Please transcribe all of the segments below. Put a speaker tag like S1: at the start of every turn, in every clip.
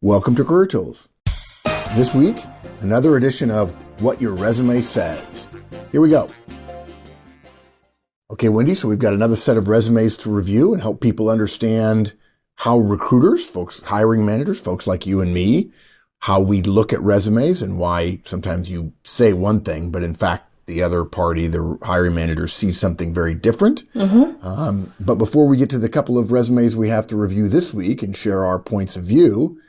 S1: Welcome to Career Tools. This week, another edition of What Your Resume Says. Here we go. Okay, Wendy, so we've got another set of resumes to review and help people understand how recruiters, folks, hiring managers, folks like you and me, how we look at resumes and why sometimes you say one thing, but in fact, the other party, the hiring manager, sees something very different. But before we get to the couple of resumes we have to review this week and share our points of view,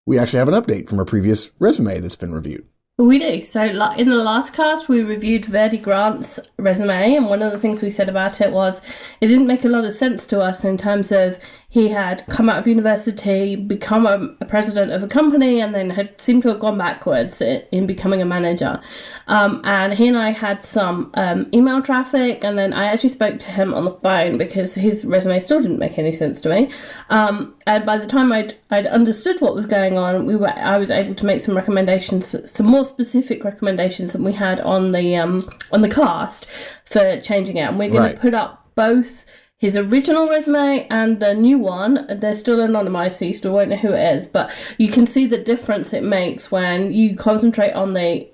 S1: we actually have an update from a previous resume that's been reviewed.
S2: We do. So in the last cast, we reviewed Verdi Grant's resume, and one of the things we said about it was it didn't make a lot of sense to us in terms of he had come out of university, become a president of a company, and then had seemed to have gone backwards in becoming a manager. And he and I had some email traffic, and then I actually spoke to him on the phone because his resume still didn't make any sense to me. And by the time I'd understood what was going on, I was able to make some recommendations, some more specific recommendations than we had on the cast for changing it. And we're going to put up both his original resume and the new one. They're still anonymized, so you still won't know who it is, but you can see the difference it makes when you concentrate on the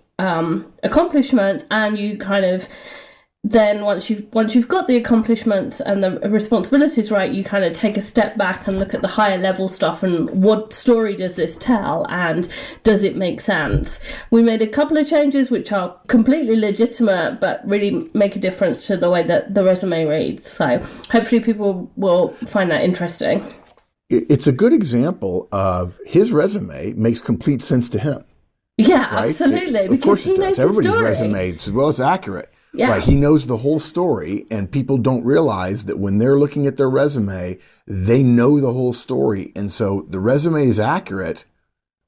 S2: accomplishments, and you kind of then once you've got the accomplishments and the responsibilities right, you kind of take a step back and look at the higher level stuff and what story does this tell and does it make sense. We made a couple of changes which are completely legitimate but really make a difference to the way that the resume reads. So hopefully people will find that interesting.
S1: It's a good example of his resume makes complete sense to him.
S2: Yeah,
S1: right?
S2: Absolutely.
S1: Of course it does. Everybody's
S2: story.
S1: resume, it's accurate.
S2: Yeah.
S1: Right, he knows the whole story, and people don't realize that when they're looking at their resume, they know the whole story. And so the resume is accurate,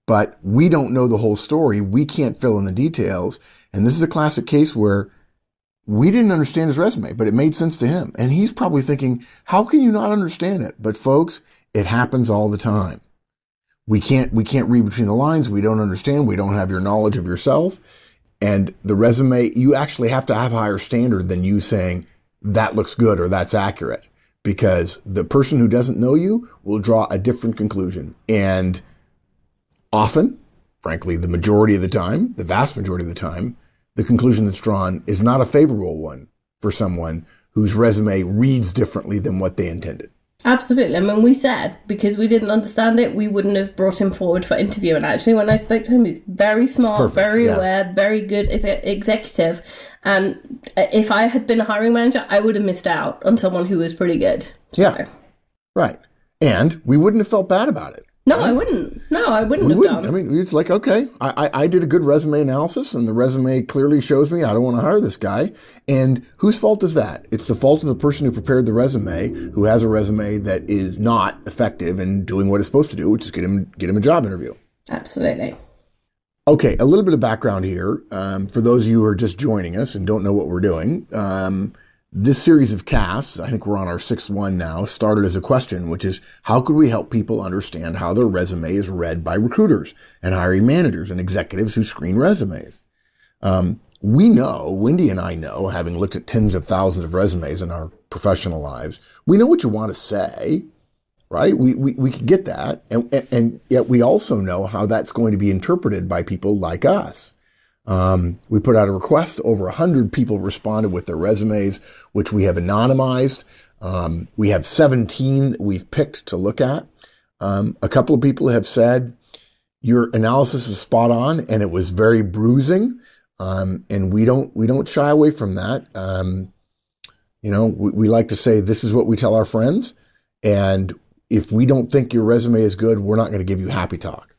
S1: but we don't know the whole story. We can't fill in the details. And this is a classic case where we didn't understand his resume, but it made sense to him. And he's probably thinking, how can you not understand it? But folks, it happens all the time. We can't read between the lines. We don't understand. We don't have your knowledge of yourself. And the resume, you actually have to have a higher standard than you saying that looks good or that's accurate, because the person who doesn't know you will draw a different conclusion. And often, frankly, the majority of the time, the vast majority of the time, the conclusion that's drawn is not a favorable one for someone whose resume reads differently than what they intended.
S2: Absolutely. I mean, we said because we didn't understand it, we wouldn't have brought him forward for interview. And actually, when I spoke to him, he's very smart, very aware, very good executive. And if I had been a hiring manager, I would have missed out on someone who was pretty good. So.
S1: Yeah, right. And we wouldn't have felt bad about it.
S2: No, right? I wouldn't. No, I wouldn't have done.
S1: I mean, it's like, okay, I did a good resume analysis, and the resume clearly shows me I don't want to hire this guy. And whose fault is that? It's the fault of the person who prepared the resume, who has a resume that is not effective in doing what it's supposed to do, which is get him a job interview.
S2: Absolutely.
S1: Okay, a little bit of background here. For those of you who are just joining us and don't know what we're doing, this series of casts, I think we're on our sixth one now, started as a question, which is how could we help people understand how their resume is read by recruiters and hiring managers and executives who screen resumes? We know, Wendy and I know, having looked at tens of thousands of resumes in our professional lives, we know what you want to say, right? We can get that. And yet we also know how that's going to be interpreted by people like us. We put out a request. Over 100 people responded with their resumes, which we have anonymized. We have 17 that we've picked to look at. A couple of people have said your analysis was spot on and it was very bruising. And we don't shy away from that. We like to say this is what we tell our friends. And if we don't think your resume is good, we're not going to give you happy talk.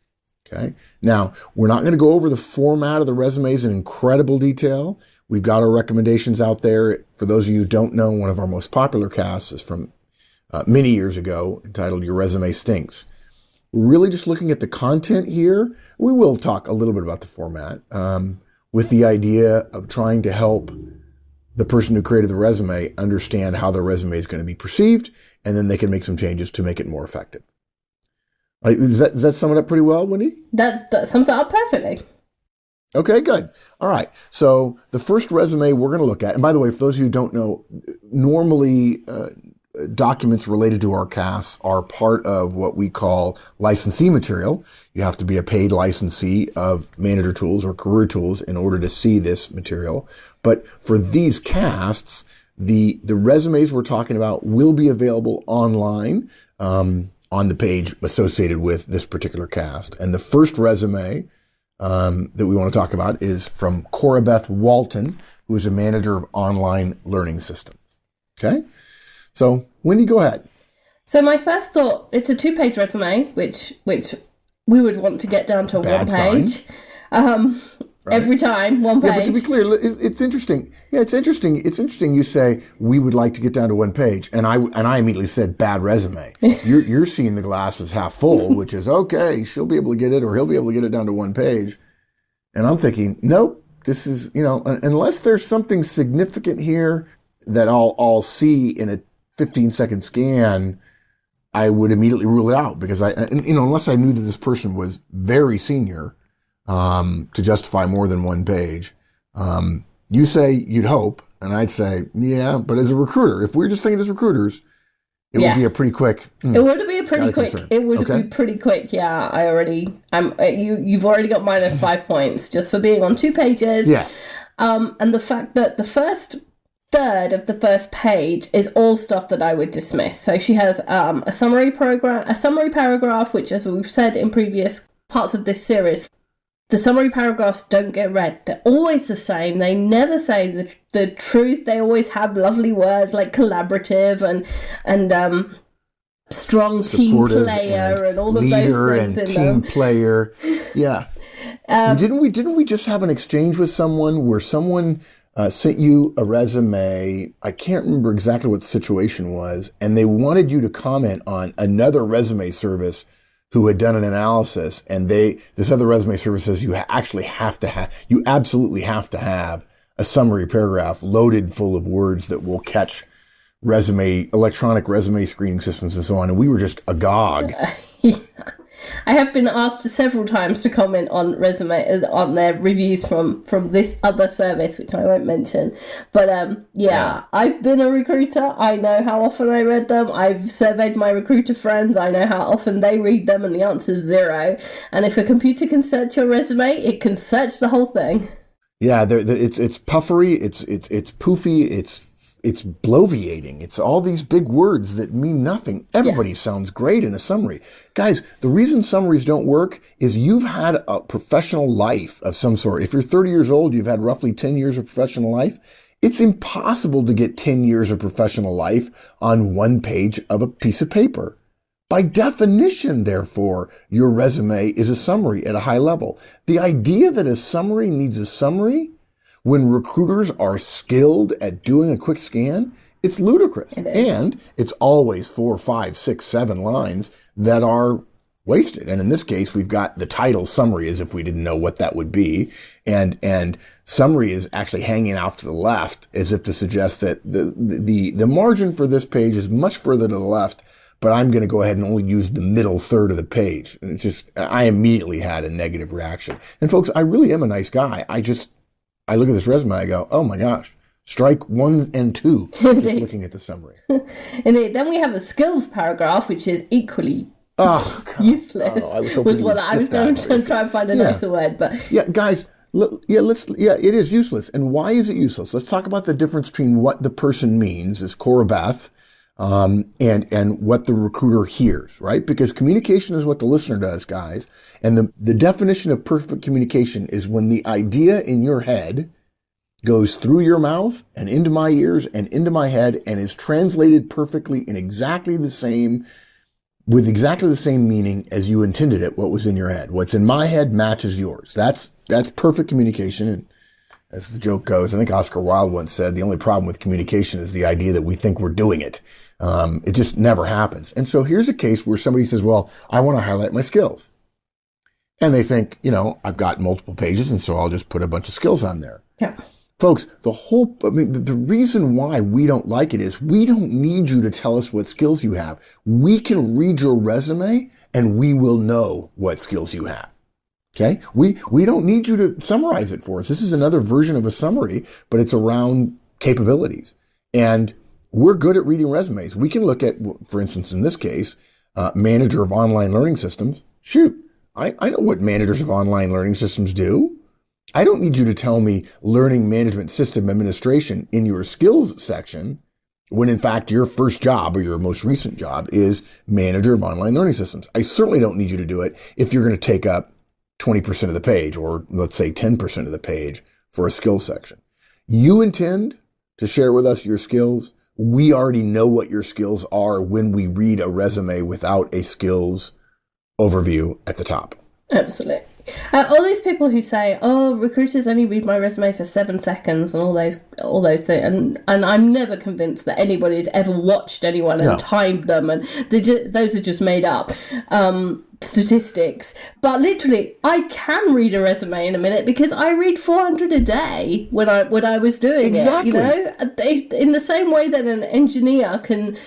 S1: Okay. Now, we're not going to go over the format of the resumes in incredible detail. We've got our recommendations out there. For those of you who don't know, one of our most popular casts is from many years ago, entitled Your Resume Stinks. We're really just looking at the content here. We will talk a little bit about the format with the idea of trying to help the person who created the resume understand how their resume is going to be perceived, and then they can make some changes to make it more effective. Does that sum it up pretty well, Wendy?
S2: That sums it up perfectly.
S1: Okay, good. All right. So the first resume we're going to look at, and by the way, for those of you who don't know, normally documents related to our casts are part of what we call licensee material. You have to be a paid licensee of Manager Tools or Career Tools in order to see this material. But for these casts, the resumes we're talking about will be available online on the page associated with this particular cast. And the first resume that we want to talk about is from Cora Beth Walton, who is a manager of online learning systems. Okay? So, Wendy, go ahead.
S2: So my first thought, it's a 2-page resume, which we would want to get down to a
S1: Bad
S2: 1-page. Right. Every time, 1 page.
S1: Yeah, but to be clear, it's interesting. Yeah, it's interesting. It's interesting you say we would like to get down to 1 page, and I immediately said bad resume. You're seeing the glass as half full, which is okay. She'll be able to get it, or he'll be able to get it down to 1 page. And I'm thinking, nope. This is, unless there's something significant here that I'll see in a 15-second scan, I would immediately rule it out because unless I knew that this person was very senior to justify more than 1 page. You say you'd hope, and I'd say, yeah, but as a recruiter, if we're just thinking as recruiters, it would be a pretty quick.
S2: It would be a pretty quick. It would be pretty quick. Yeah, you've already got -5 points just for being on 2 pages.
S1: Yeah.
S2: And the fact that the first third of the first page is all stuff that I would dismiss. So she has a summary paragraph, which, as we've said in previous parts of this series, the summary paragraphs don't get read. They're always the same. They never say the truth. They always have lovely words like collaborative and strong team player and all of those things
S1: and
S2: in
S1: team
S2: them.
S1: Player. Yeah. Didn't we just have an exchange with someone where someone sent you a resume? I can't remember exactly what the situation was, and they wanted you to comment on another resume service who had done an analysis, and this other resume service says you absolutely have to have a summary paragraph loaded full of words that will catch electronic resume screening systems and so on. And we were just agog.
S2: I have been asked several times to comment on on their reviews from this other service, which I won't mention. But I've been a recruiter. I know how often I read them. I've surveyed my recruiter friends. I know how often they read them, and the answer is 0. And if a computer can search your resume, it can search the whole thing.
S1: Yeah, it's puffery. It's poofy. It's bloviating. It's all these big words that mean nothing. Everybody sounds great in a summary. Guys, the reason summaries don't work is you've had a professional life of some sort. If you're 30 years old, you've had roughly 10 years of professional life. It's impossible to get 10 years of professional life on 1 page of a piece of paper. By definition, therefore, your resume is a summary at a high level. The idea that a summary needs a summary when recruiters are skilled at doing a quick scan, it's ludicrous. And it's always 4, 5, 6, 7 lines that are wasted. And in this case, we've got the title summary as if we didn't know what that would be. And summary is actually hanging out to the left as if to suggest that the margin for this page is much further to the left, but I'm going to go ahead and only use the middle third of the page. And I immediately had a negative reaction. And folks, I really am a nice guy. I look at this resume, I go, oh my gosh, strike 1 and 2, just looking at the summary.
S2: Indeed. Then we have a skills paragraph, which is equally useless. Was what I was going to try and find a nicer word, but
S1: yeah, guys, it is useless. And why is it useless? Let's talk about the difference between what the person means, as Cora Beth, and what the recruiter hears, right? Because communication is what the listener does, guys. And the definition of perfect communication is when the idea in your head goes through your mouth and into my ears and into my head and is translated perfectly in with exactly the same meaning as you intended it, what was in your head. What's in my head matches yours. That's perfect communication. And as the joke goes, I think Oscar Wilde once said, the only problem with communication is the idea that we think we're doing it. It just never happens. And so here's a case where somebody says, well, I want to highlight my skills. And they think, I've got multiple pages, and so I'll just put a bunch of skills on there.
S2: Yeah.
S1: Folks, the reason why we don't like it is we don't need you to tell us what skills you have. We can read your resume and we will know what skills you have. Okay? We don't need you to summarize it for us. This is another version of a summary, but it's around capabilities. And we're good at reading resumes. We can look at, for instance, in this case, manager of online learning systems. Shoot, I know what managers of online learning systems do. I don't need you to tell me learning management system administration in your skills section when in fact your first job or your most recent job is manager of online learning systems. I certainly don't need you to do it if you're going to take up 20% of the page, or let's say 10% of the page for a skills section. You intend to share with us your skills. We already know what your skills are when we read a resume without a skills overview at the top.
S2: Absolutely. All these people who say, "Oh, recruiters only read my resume for 7 seconds," and all those things, and I'm never convinced that anybody has ever watched anyone and timed them, and those are just made up statistics. But literally, I can read a resume in a minute because I read 400 a day when I was doing it. You know, in the same way that an engineer can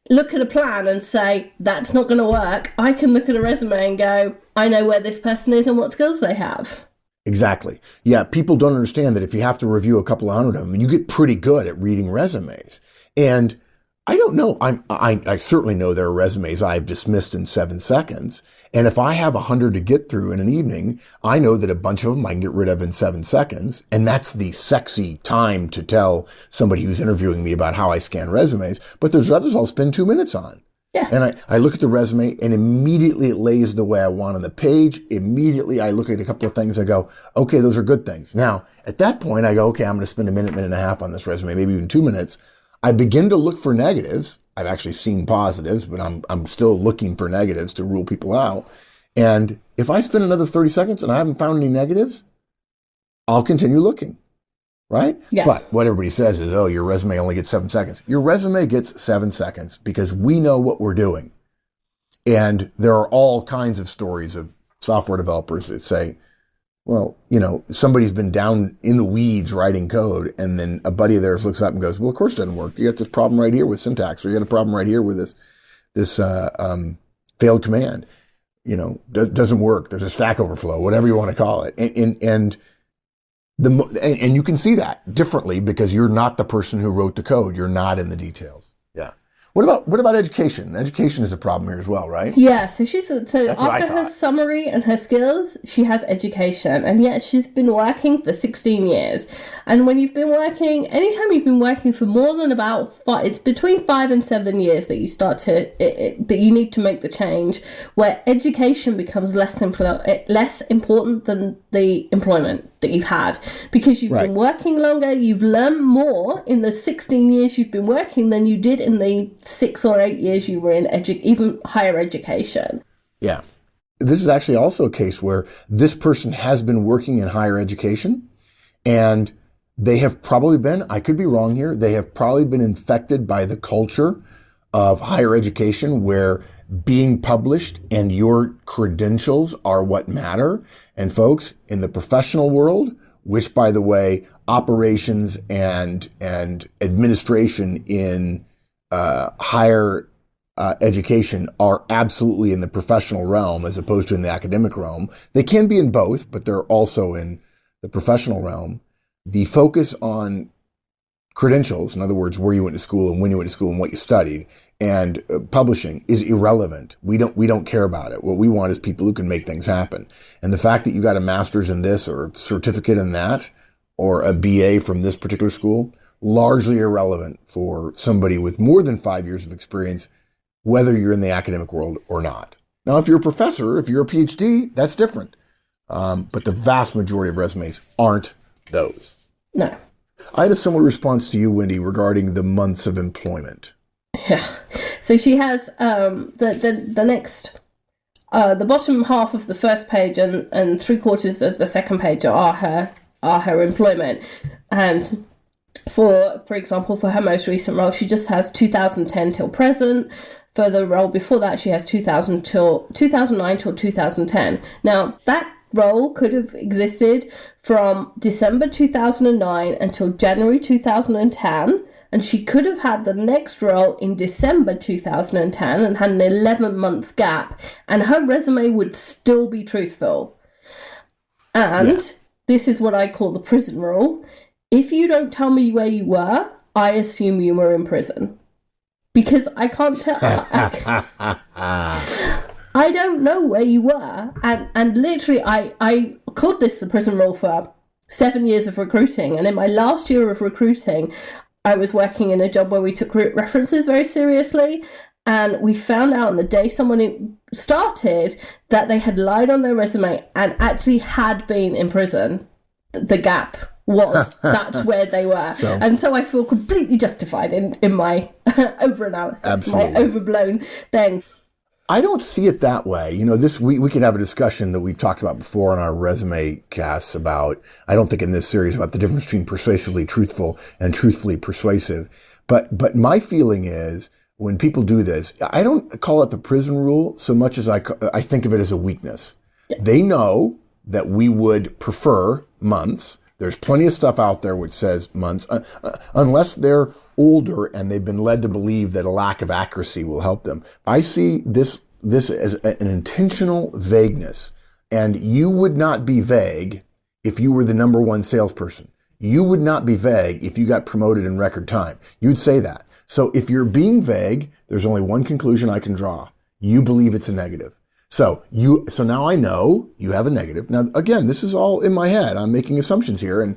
S2: look at a plan and say, that's not going to work, I can look at a resume and go, I know where this person is and what skills they have.
S1: Exactly. Yeah, people don't understand that if you have to review a couple of hundred of them, you get pretty good at reading resumes. And I don't know. I certainly know there are resumes I've dismissed in 7 seconds. And if I have 100 to get through in an evening, I know that a bunch of them I can get rid of in 7 seconds. And that's the sexy time to tell somebody who's interviewing me about how I scan resumes. But there's others I'll spend 2 minutes on.
S2: Yeah.
S1: And I look at the resume and immediately it lays the way I want on the page. Immediately I look at a couple of things. I go, okay, those are good things. Now, at that point, I go, okay, I'm going to spend a minute and a half on this resume, maybe even 2 minutes. I begin to look for negatives. I've actually seen positives, but I'm still looking for negatives to rule people out. And if I spend another 30 seconds and I haven't found any negatives, I'll continue looking, right?
S2: Yeah.
S1: But what everybody says is, oh, your resume only gets 7 seconds. Your resume gets 7 seconds because we know what we're doing. And there are all kinds of stories of software developers that say, well, you know, somebody's been down in the weeds writing code, and then a buddy of theirs looks up and goes, well, of course it doesn't work. You got this problem right here with syntax, or you got a problem right here with this failed command. You know, doesn't work. There's a Stack Overflow, whatever you want to call it. And you can see that differently because you're not the person who wrote the code. You're not in the details. Yeah. What about education? Education is a problem here as well, right?
S2: Yeah, so after her summary and her skills, she has education. And yet she's been working for 16 years. And when you've been working, anytime you've been working for more than about it's between 5 and 7 years that you start to, that you need to make the change, where education becomes less important than the employment that you've had. Because you've been working longer, you've learned more in the 16 years you've been working than you did in the 6 or 8 years you were in even higher education.
S1: Yeah. This is actually also a case where this person has been working in higher education, and they have probably been, I could be wrong here, they have probably been infected by the culture of higher education where being published and your credentials are what matter. And folks, in the professional world, which by the way, operations and administration in higher education are absolutely in the professional realm as opposed to in the academic realm. They can be in both, but they're also in the professional realm. The focus on credentials, in other words, where you went to school and when you went to school and what you studied, and publishing is irrelevant. We don't care about it. What we want is people who can make things happen. And the fact that you got a master's in this or a certificate in that or a BA from this particular school, largely irrelevant for somebody with more than 5 years of experience, whether you're in the academic world or not. Now, if you're a professor, if you're a PhD, that's different. But the vast majority of resumes aren't those.
S2: No.
S1: I had a similar response to you, Wendy, regarding the months of employment.
S2: Yeah. So she has the next, the bottom half of the first page and 3/4 of the second page are her employment. And for example, for her most recent role, she just has 2010 till present. For the role before that, she has 2009 till 2010. Now, that role could have existed from December 2009 until January 2010, and she could have had the next role in December 2010 and had an 11-month gap, and her resume would still be truthful. And this is what I call the prison rule. If you don't tell me where you were, I assume you were in prison. because I can't tell. I don't know where you were. And literally, I called this the prison rule for 7 years of recruiting. And in my last year of recruiting, I was working in a job where we took references very seriously. And we found out on the day someone started that they had lied on their resume and actually had been in prison. The gap was that's where they were. And so I feel completely justified in my over-analysis, my overblown thing.
S1: I don't see it that way. You know, we could have a discussion that we've talked about before on our resume casts about, I don't think in this series, about the difference between persuasively truthful and truthfully persuasive. But my feeling is when people do this, I don't call it the prison rule so much as I think of it as a weakness. Yeah. They know that we would prefer months. There's plenty of stuff out there which says months, unless they're older and they've been led to believe that a lack of accuracy will help them. I see this as an intentional vagueness. And you would not be vague if you were the number one salesperson. You would not be vague if you got promoted in record time. You'd say that. So if you're being vague, there's only one conclusion I can draw. You believe it's a negative. So now I know you have a negative. Now, again, this is all in my head. I'm making assumptions here, and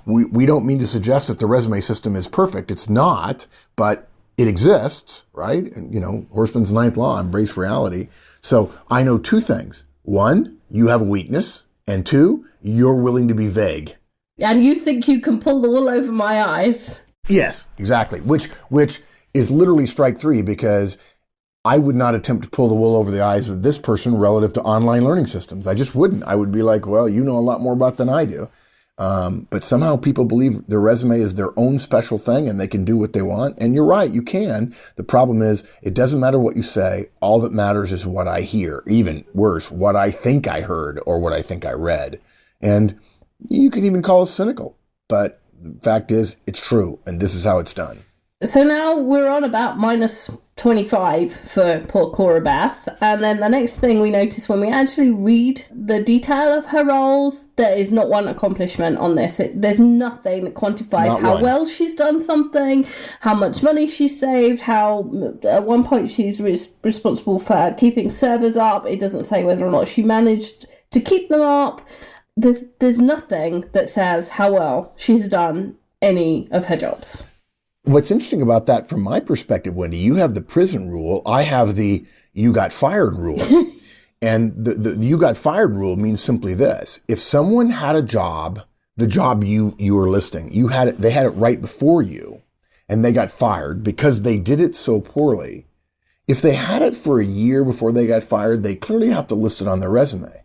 S1: we don't mean to suggest that the resume system is perfect. It's not, but it exists, right? And, you know, Horstman's ninth law, embrace reality. So I know two things. One, you have a weakness, and two, you're willing to be vague.
S2: And you think you can pull the wool over my eyes.
S1: Yes, exactly. Which is literally strike three, because I would not attempt to pull the wool over the eyes of this person relative to online learning systems. I just wouldn't. I would be like, well, you know a lot more about than I do. But somehow people believe their resume is their own special thing and they can do what they want. And you're right, you can. The problem is it doesn't matter what you say. All that matters is what I hear. Even worse, what I think I heard or what I think I read. And you can even call it cynical. But the fact is, it's true. And this is how it's done.
S2: So now we're on about minus 25 for poor Cora Beth. And then the next thing we notice when we actually read the detail of her roles, there is not one accomplishment on this. There's nothing that quantifies how well she's done something, how much money she's saved, how at one point she's responsible for keeping servers up. It doesn't say whether or not she managed to keep them up. There's nothing that says how well she's done any of her jobs.
S1: What's interesting about that from my perspective, Wendy, you have the prison rule. I have the you got fired rule. And the you got fired rule means simply this. If someone had a job, the job you were listing, they had it right before you, and they got fired because they did it so poorly. If they had it for a year before they got fired, they clearly have to list it on their resume.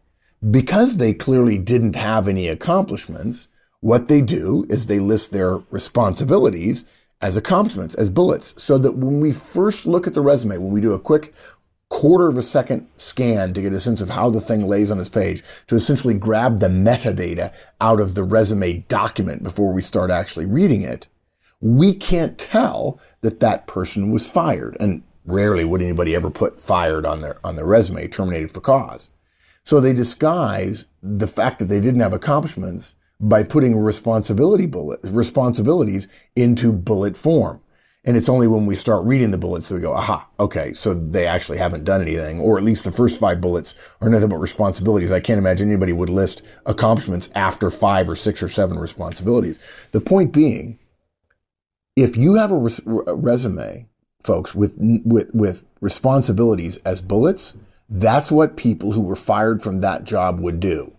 S1: Because they clearly didn't have any accomplishments, what they do is they list their responsibilities as accomplishments, as bullets, so that when we first look at the resume, when we do a quick quarter of a second scan to get a sense of how the thing lays on this page, to essentially grab the metadata out of the resume document before we start actually reading it, we can't tell that that person was fired. And rarely would anybody ever put fired on their resume, terminated for cause. So they disguise the fact that they didn't have accomplishments by putting responsibilities into bullet form. And it's only when we start reading the bullets that we go, aha, okay, so they actually haven't done anything, or at least the first 5 bullets are nothing but responsibilities. I can't imagine anybody would list accomplishments after 5 or 6 or 7 responsibilities. The point being, if you have a resume, folks, with responsibilities as bullets, that's what people who were fired from that job would do.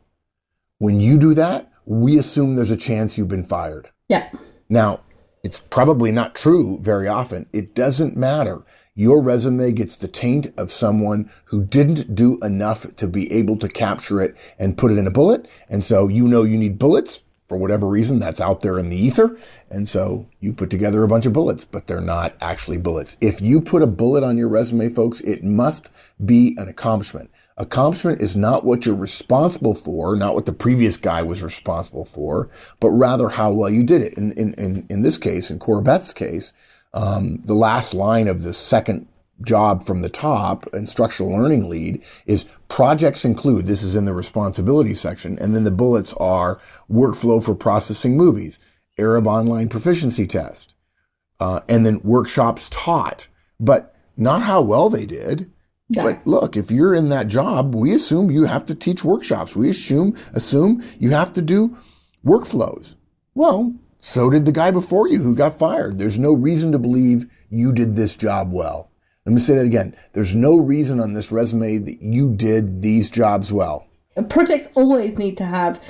S1: When you do that, we assume there's a chance you've been fired.
S2: Yeah.
S1: Now, it's probably not true very often. It doesn't matter. Your resume gets the taint of someone who didn't do enough to be able to capture it and put it in a bullet. And so you know you need bullets for whatever reason that's out there in the ether. And so you put together a bunch of bullets, but they're not actually bullets. If you put a bullet on your resume, folks, it must be an accomplishment. Accomplishment is not what you're responsible for, not what the previous guy was responsible for, but rather how well you did it. In this case, in Cora Beth's case, the last line of the second job from the top, instructional learning lead, is projects include, this is in the responsibility section, and then the bullets are workflow for processing movies, Arab online proficiency test, and then workshops taught. but not how well they did.
S2: Yeah.
S1: But look, if you're in that job, we assume you have to teach workshops. We assume you have to do workflows. Well, so did the guy before you who got fired. There's no reason to believe you did this job well. Let me say that again. There's no reason on this resume that you did these jobs well.
S2: Projects always need to have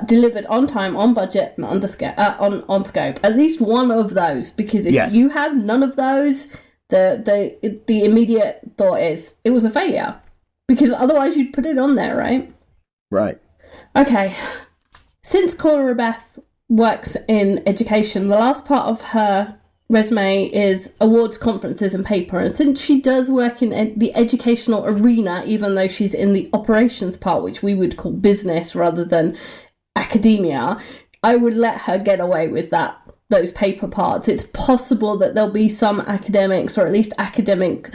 S2: delivered on time, on budget, and on scope. At least one of those, because if you have none of those, the immediate thought is it was a failure, because otherwise you'd put it on there, right?
S1: Right.
S2: Okay. Since Cora Beth works in education, the last part of her resume is awards, conferences, and paper. And since she does work in the educational arena, even though she's in the operations part, which we would call business rather than academia, I would let her get away with those paper parts. It's possible that there'll be some academics, or at least academic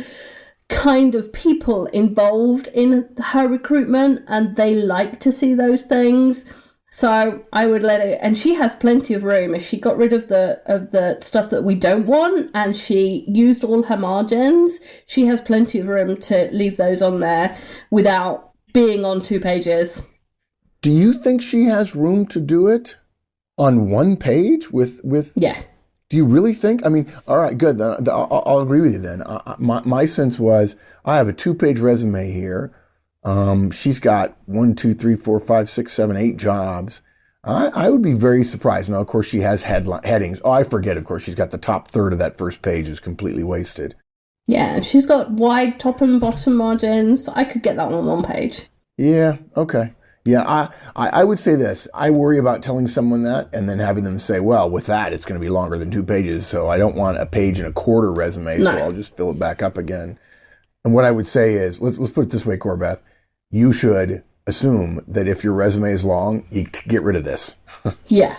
S2: kind of people involved in her recruitment, and they like to see those things. So I would let it, and she has plenty of room. If she got rid of the stuff that we don't want and she used all her margins, she has plenty of room to leave those on there without being on 2 pages.
S1: Do you think she has room to do it on 1 page with?
S2: Yeah.
S1: Do you really think? I mean, all right, good. I'll agree with you then. My sense was I have a 2-page resume here. She's got 1, 2, 3, 4, 5, 6, 7, 8 jobs. I would be very surprised. Now, of course, she has headings. Oh, I forget, of course, she's got the top third of that first page is completely wasted.
S2: Yeah, she's got wide top and bottom margins. I could get that on 1 page.
S1: Yeah, okay. Yeah, I would say this. I worry about telling someone that and then having them say, well, with that, it's going to be longer than 2 pages, so I don't want a 1.25 page resume, so I'll just fill it back up again. And what I would say is, let's put it this way, Cora Beth, you should assume that if your resume is long, you get rid of this.
S2: Yeah.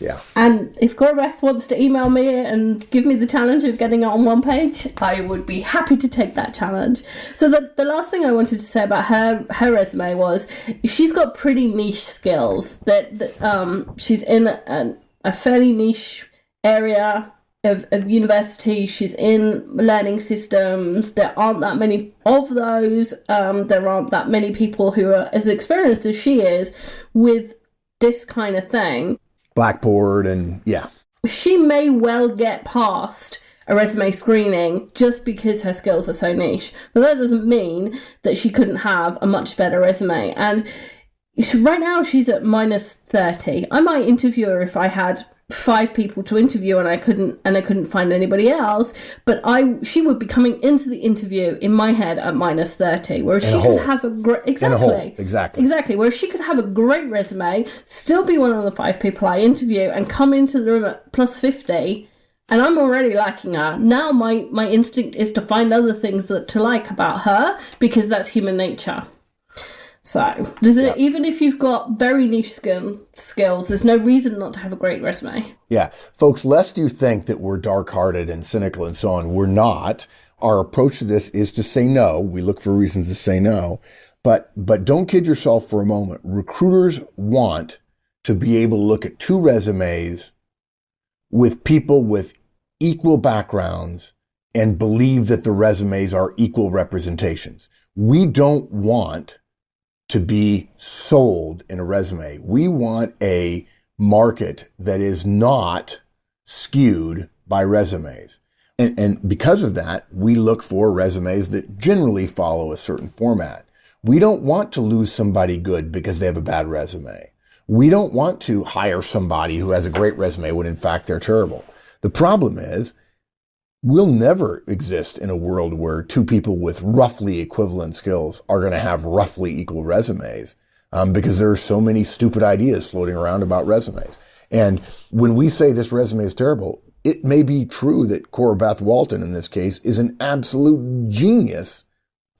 S1: Yeah.
S2: And if Cora Beth wants to email me and give me the challenge of getting it on 1 page, I would be happy to take that challenge. So the last thing I wanted to say about her resume was she's got pretty niche skills. That she's in a fairly niche area of university. She's in learning systems. There aren't that many of those. There aren't that many people who are as experienced as she is with this kind of thing.
S1: Blackboard and yeah.
S2: She may well get past a resume screening just because her skills are so niche. But that doesn't mean that she couldn't have a much better resume. And right now she's at -30. I might interview her if I had 5 people to interview and I couldn't find anybody else, but she would be coming into the interview in my head at -30, whereas she could have a great exactly whereas she could have a great resume, still be one of the 5 people I interview, and come into the room at +50, and I'm already liking her. Now my instinct is to find other things to like about her, because that's human nature. So, even if you've got very niche skills, there's no reason not to have a great resume.
S1: Yeah. Folks, lest you think that we're dark-hearted and cynical and so on, we're not. Our approach to this is to say no. We look for reasons to say no. But don't kid yourself for a moment. Recruiters want to be able to look at 2 resumes with people with equal backgrounds and believe that the resumes are equal representations. We don't want to be sold in a resume. We want a market that is not skewed by resumes. And because of that, we look for resumes that generally follow a certain format. We don't want to lose somebody good because they have a bad resume. We don't want to hire somebody who has a great resume when in fact they're terrible. The problem is, we'll never exist in a world where 2 people with roughly equivalent skills are going to have roughly equal resumes, because there are so many stupid ideas floating around about resumes. And when we say this resume is terrible, it may be true that Cora Beth Walton, in this case, is an absolute genius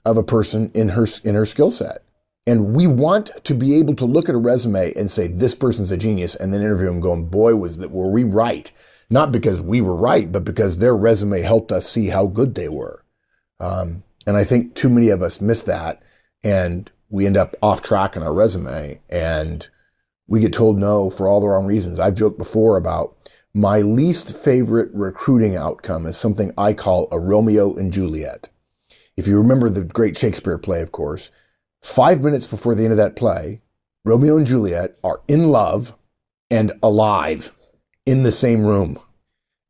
S1: of a person in her skill set. And we want to be able to look at a resume and say, this person's a genius, and then interview them going, boy, were we right? Not because we were right, but because their resume helped us see how good they were. And I think too many of us miss that, and we end up off track in our resume, and we get told no for all the wrong reasons. I've joked before about My least favorite recruiting outcome is something I call a Romeo and Juliet. If you remember the great Shakespeare play, of course, 5 minutes before the end of that play, Romeo and Juliet are in love and alive in the same room.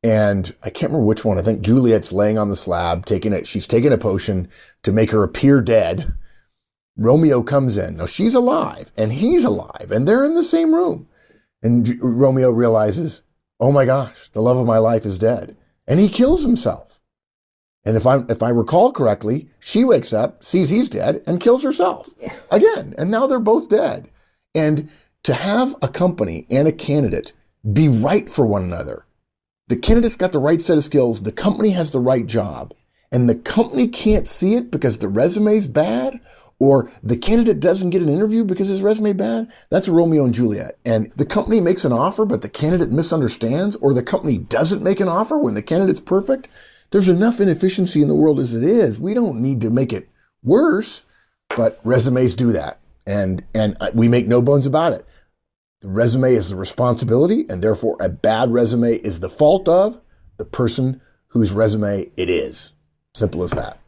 S1: And I can't remember which one. I think Juliet's laying on the slab, she's taking a potion to make her appear dead. Romeo comes in. Now she's alive and he's alive and they're in the same room. And Romeo realizes, oh my gosh, the love of my life is dead. And he kills himself. And if I recall correctly, she wakes up, sees he's dead, and kills herself again. And now they're both dead. And to have a company and a candidate be right for one another, the candidate's got the right set of skills, the company has the right job, and the company can't see it because the resume's bad, or the candidate doesn't get an interview because his resume bad, that's a Romeo and Juliet. And the company makes an offer, but the candidate misunderstands, or the company doesn't make an offer when the candidate's perfect. There's enough inefficiency in the world as it is. We don't need to make it worse, but resumes do that. And we make no bones about it. The resume is the responsibility, and therefore a bad resume is the fault of the person whose resume it is. Simple as that.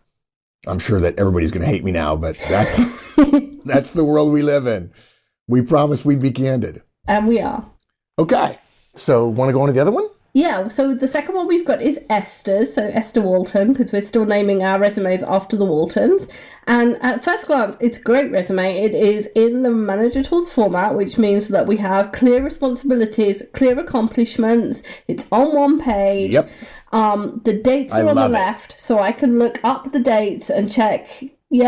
S1: I'm sure that everybody's going to hate me now, but that's that's the world we live in. We promised we'd be candid.
S2: And we are.
S1: Okay. So want to go on to the other one?
S2: Yeah, so the second one we've got is Esther's, so Esther Walton, because we're still naming our resumes after the Waltons. And at first glance, it's a great resume. It is in the manager tools format, which means that we have clear responsibilities, clear accomplishments. It's on one page.
S1: Yep.
S2: The dates are on the left, so I can look up the dates and check, they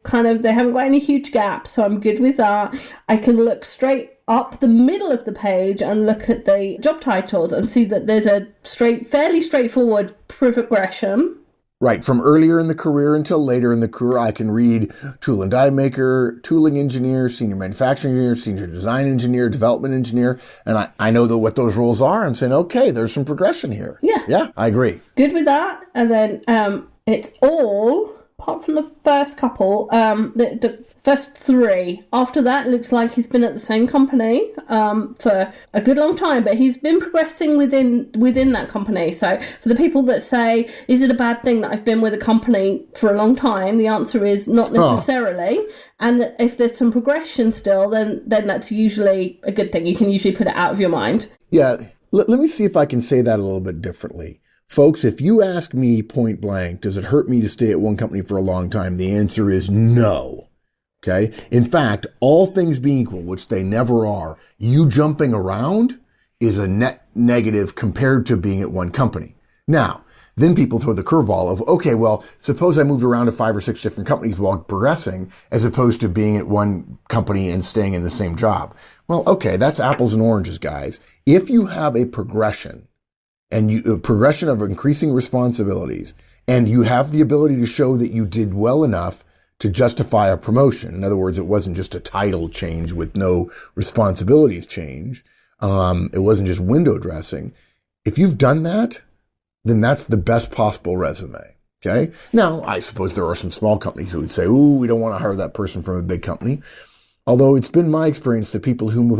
S2: haven't got any huge gaps, so I'm good with that. I can look straight up the middle of the page and look at the job titles and see that there's a fairly straightforward progression.
S1: Right, from earlier in the career until later in the career, I can read tool and die maker, tooling engineer, senior manufacturing engineer, senior design engineer, development engineer, and I know what those roles are. I'm saying, okay, there's some progression here. Yeah, I agree.
S2: Good with that. And then it's all, apart from the first couple, the first three. After that, it looks like he's been at the same company for a good long time, but he's been progressing within that company. So for the people that say, is it a bad thing that I've been with a company for a long time? The answer is not necessarily. And if there's some progression still, then that's usually a good thing. You can usually put it out of your mind.
S1: Yeah, let me see if I can say that a little bit differently. Folks, if you ask me point blank, does it hurt me to stay at one company for a long time? The answer is no. Okay. In fact, all things being equal, which they never are, you jumping around is a net negative compared to being at one company. Now, then people throw the curveball of, okay, well, suppose I moved around to 5 or 6 different companies while progressing, as opposed to being at one company and staying in the same job. Well, okay, that's apples and oranges, guys. If you have a progression, and a progression of increasing responsibilities, and you have the ability to show that you did well enough to justify a promotion. In other words, it wasn't just a title change with no responsibilities change. It wasn't just window dressing. If you've done that, then that's the best possible resume. Okay. Now, I suppose there are some small companies who would say, ooh, we don't want to hire that person from a big company. Although it's been my experience that people who move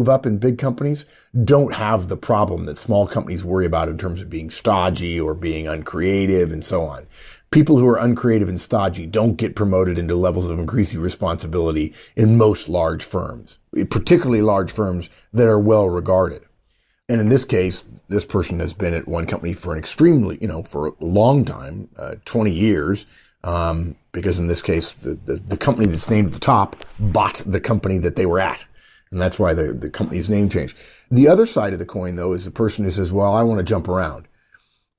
S1: up in big companies don't have the problem that small companies worry about in terms of being stodgy or being uncreative and so on. People who are uncreative and stodgy don't get promoted into levels of increasing responsibility in most large firms, particularly large firms that are well regarded. And in this case, this person has been at one company for for a long time, 20 years. Because in this case, the company that's named at the top bought the company that they were at. And that's why the company's name changed. The other side of the coin, though, is the person who says, well, I want to jump around.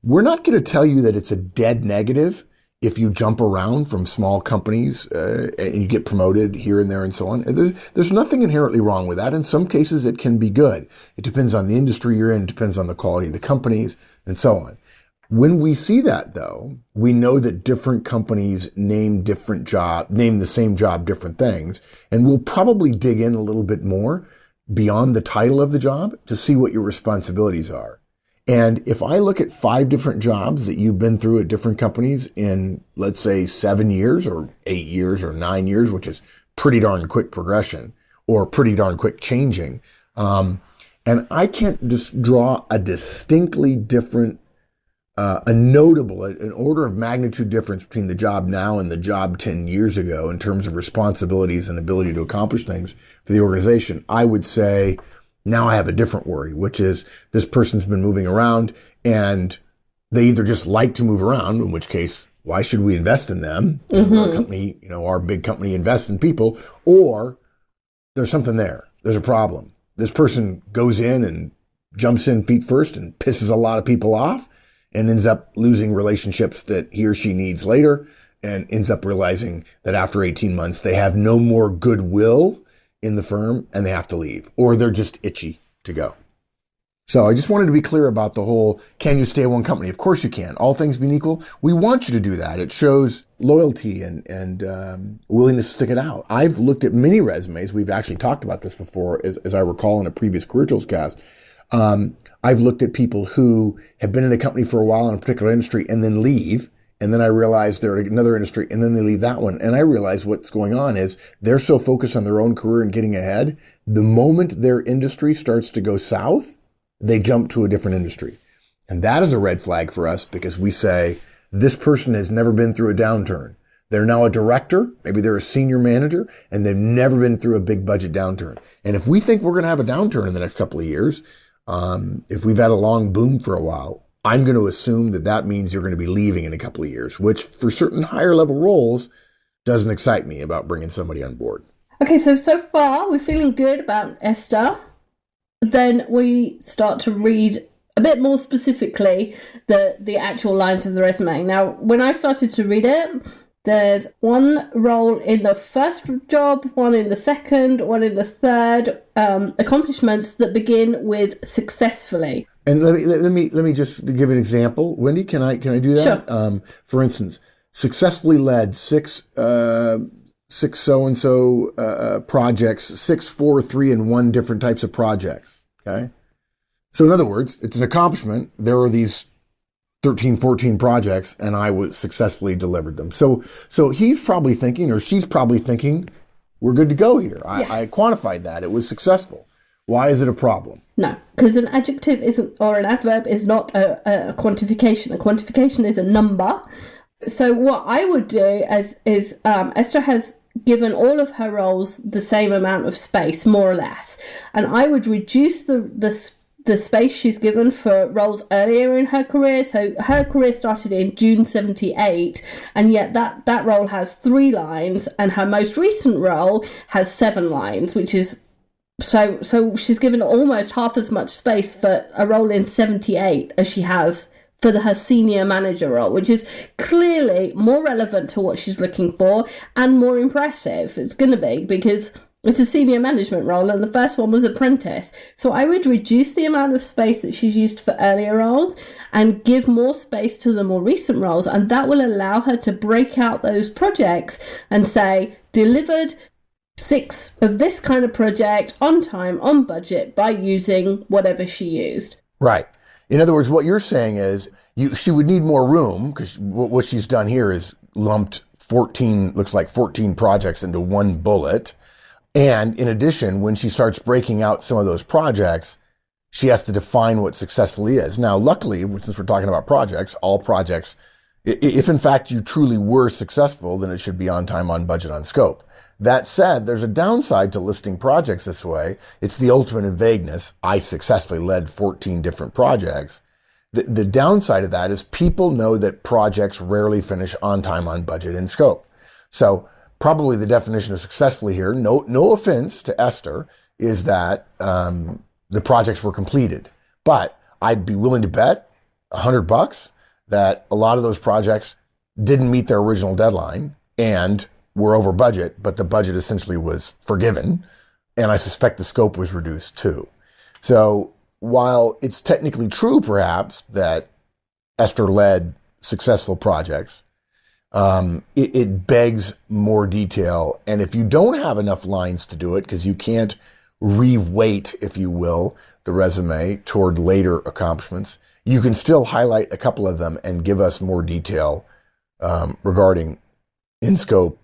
S1: We're not going to tell you that it's a dead negative if you jump around from small companies and you get promoted here and there and so on. There's nothing inherently wrong with that. In some cases, it can be good. It depends on the industry you're in. It depends on the quality of the companies and so on. When we see that, though, we know that different companies name the same job different things, and we'll probably dig in a little bit more beyond the title of the job to see what your responsibilities are. And if I look at 5 different jobs that you've been through at different companies in, let's say, 7 years or 8 years or 9 years, which is pretty darn quick progression or pretty darn quick changing, And I can't just draw a distinctly different, an order of magnitude difference between the job now and the job 10 years ago in terms of responsibilities and ability to accomplish things for the organization. I would say now I have a different worry, which is this person's been moving around and they either just like to move around, in which case, why should we invest in them? Our company, our big company invests in people, or there's something there. There's a problem. This person goes in and jumps in feet first and pisses a lot of people off and ends up losing relationships that he or she needs later and ends up realizing that after 18 months, they have no more goodwill in the firm and they have to leave, or they're just itchy to go. So I just wanted to be clear about the whole, can you stay at one company? Of course you can. All things being equal, we want you to do that. It shows loyalty and willingness to stick it out. I've looked at many resumes. We've actually talked about this before, as I recall in a previous Career Tools cast. I've looked at people who have been in a company for a while in a particular industry and then leave. And then I realize they're in another industry and then they leave that one. And I realize what's going on is they're so focused on their own career and getting ahead. The moment their industry starts to go south, they jump to a different industry. And that is a red flag for us because we say, this person has never been through a downturn. They're now a director, maybe they're a senior manager, and they've never been through a big budget downturn. And if we think we're going to have a downturn in the next couple of years, if we've had a long boom for a while, I'm going to assume that means you're going to be leaving in a couple of years, which for certain higher level roles doesn't excite me about bringing somebody on board.
S2: Okay, so far we're feeling good about Esther. Then we start to read a bit more specifically the actual lines of the resume. Now, when I started to read it, there's one role in the first job, one in the second, one in the third, accomplishments that begin with successfully.
S1: And let me just give an example. Wendy, can I do that?
S2: Sure.
S1: For instance, successfully led six so-and-so projects, 6, 4, 3, and 1 different types of projects, okay? So in other words, it's an accomplishment. There are these 13, 14 projects, and I successfully delivered them. So he's probably thinking, or she's probably thinking, we're good to go here. I quantified that. It was successful. Why is it a problem?
S2: No, because an adjective isn't, or an adverb is not a quantification. A quantification is a number. So what I would do is Esther has given all of her roles the same amount of space, more or less, and I would reduce the space she's given for roles earlier in her career. So her career started in June 78, and yet that role has 3 lines, and her most recent role has 7 lines, which is so she's given almost half as much space for a role in 78 as she has for her senior manager role, which is clearly more relevant to what she's looking for and more impressive. It's going to be, because it's a senior management role and the first one was apprentice. So I would reduce the amount of space that she's used for earlier roles and give more space to the more recent roles, and that will allow her to break out those projects and say, delivered 6 of this kind of project on time, on budget, by using whatever she used.
S1: Right. In other words, what you're saying is she would need more room, because what she's done here is lumped 14 projects into one bullet. And in addition, when she starts breaking out some of those projects, she has to define what successfully is. Now, luckily, since we're talking about projects, all projects, if in fact you truly were successful, then it should be on time, on budget, on scope. That said, there's a downside to listing projects this way. It's the ultimate in vagueness. I successfully led 14 different projects. The downside of that is people know that projects rarely finish on time, on budget, and scope. So probably the definition of successfully here, no offense to Esther, is that the projects were completed. But I'd be willing to bet $100 that a lot of those projects didn't meet their original deadline and were over budget, but the budget essentially was forgiven, and I suspect the scope was reduced too. So while it's technically true, perhaps, that Esther led successful projects, it begs more detail. And if you don't have enough lines to do it, because you can't re-weight, if you will, the resume toward later accomplishments, you can still highlight a couple of them and give us more detail regarding in scope,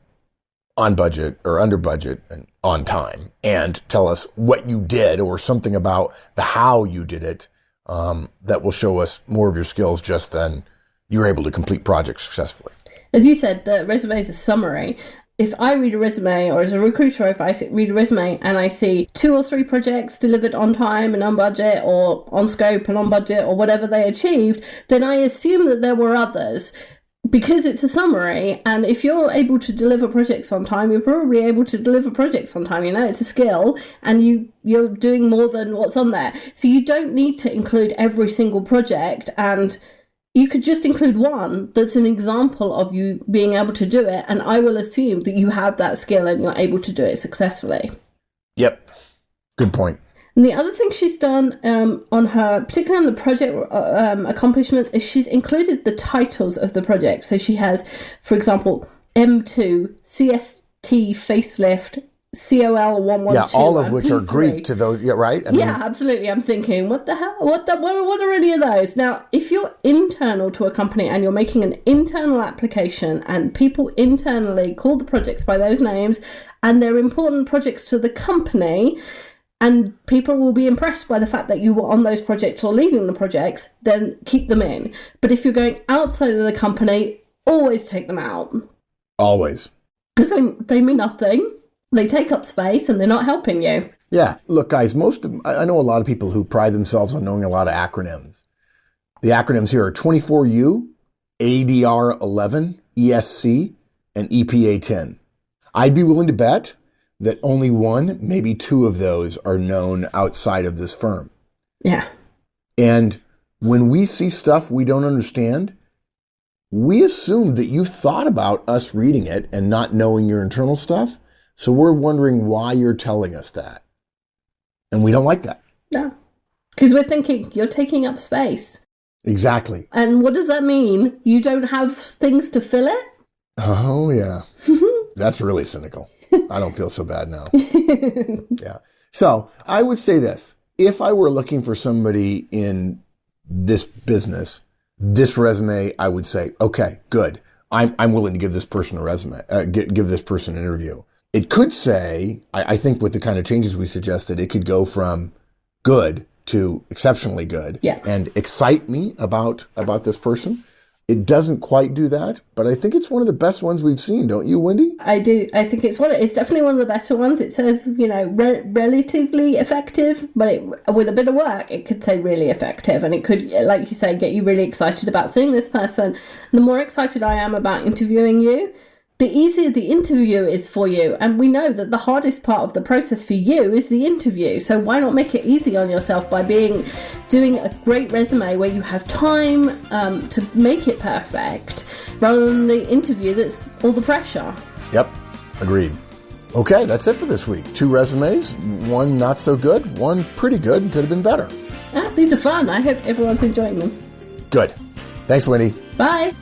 S1: on budget or under budget and on time, and tell us what you did or something about the how you did it, that will show us more of your skills just than you're able to complete projects successfully.
S2: As you said, the resume is a summary. If I read a resume, or as a recruiter, if I read a resume and I see 2 or 3 projects delivered on time and on budget, or on scope and on budget, or whatever they achieved, then I assume that there were others, because it's a summary. And if you're able to deliver projects on time, you're probably able to deliver projects on time. It's a skill, and you're doing more than what's on there. So you don't need to include every single project, and you could just include one that's an example of you being able to do it, and I will assume that you have that skill and you're able to do it successfully.
S1: Yep. Good point.
S2: And the other thing she's done on her, particularly on the project accomplishments, is she's included the titles of the project. So she has, for example, M2, CST facelift, COL 112.
S1: Yeah, all of which
S2: P3.
S1: are Greek to those. Yeah, right?
S2: Absolutely. I'm thinking, what the hell? What are any of those? Now, if you're internal to a company and you're making an internal application, and people internally call the projects by those names, and they're important projects to the company, and people will be impressed by the fact that you were on those projects or leading the projects, then keep them in. But if you're going outside of the company, always take them out.
S1: Always.
S2: Because they mean nothing. They take up space and they're not helping you.
S1: Yeah. Look, guys, I know a lot of people who pride themselves on knowing a lot of acronyms. The acronyms here are 24U, ADR 11, ESC, and EPA 10. I'd be willing to bet that only 1, maybe 2 of those are known outside of this firm.
S2: Yeah.
S1: And when we see stuff we don't understand, we assume that you thought about us reading it and not knowing your internal stuff. So we're wondering why you're telling us that. And we don't like that.
S2: No. Because we're thinking, you're taking up space.
S1: Exactly.
S2: And what does that mean? You don't have things to fill it?
S1: Oh, yeah. That's really cynical. I don't feel so bad now. Yeah. So I would say this. If I were looking for somebody in this business, this resume, I would say, okay, good. I'm willing to give this person a resume, give this person an interview. It could say, I think with the kind of changes we suggested, it could go from good to exceptionally good, and excite me about this person. It doesn't quite do that, but I think it's one of the best ones we've seen, don't you, Wendy?
S2: I do. I think it's definitely one of the better ones. It says, relatively effective, but with a bit of work, it could say really effective, and it could, like you say, get you really excited about seeing this person. The more excited I am about interviewing you, the easier the interview is for you. And we know that the hardest part of the process for you is the interview. So why not make it easy on yourself by doing a great resume where you have time to make it perfect, rather than the interview that's all the pressure.
S1: Yep, agreed. Okay, that's it for this week. 2 resumes, 1 not so good, 1 pretty good and could have been better.
S2: These are fun. I hope everyone's enjoying them.
S1: Good. Thanks, Wendy.
S2: Bye.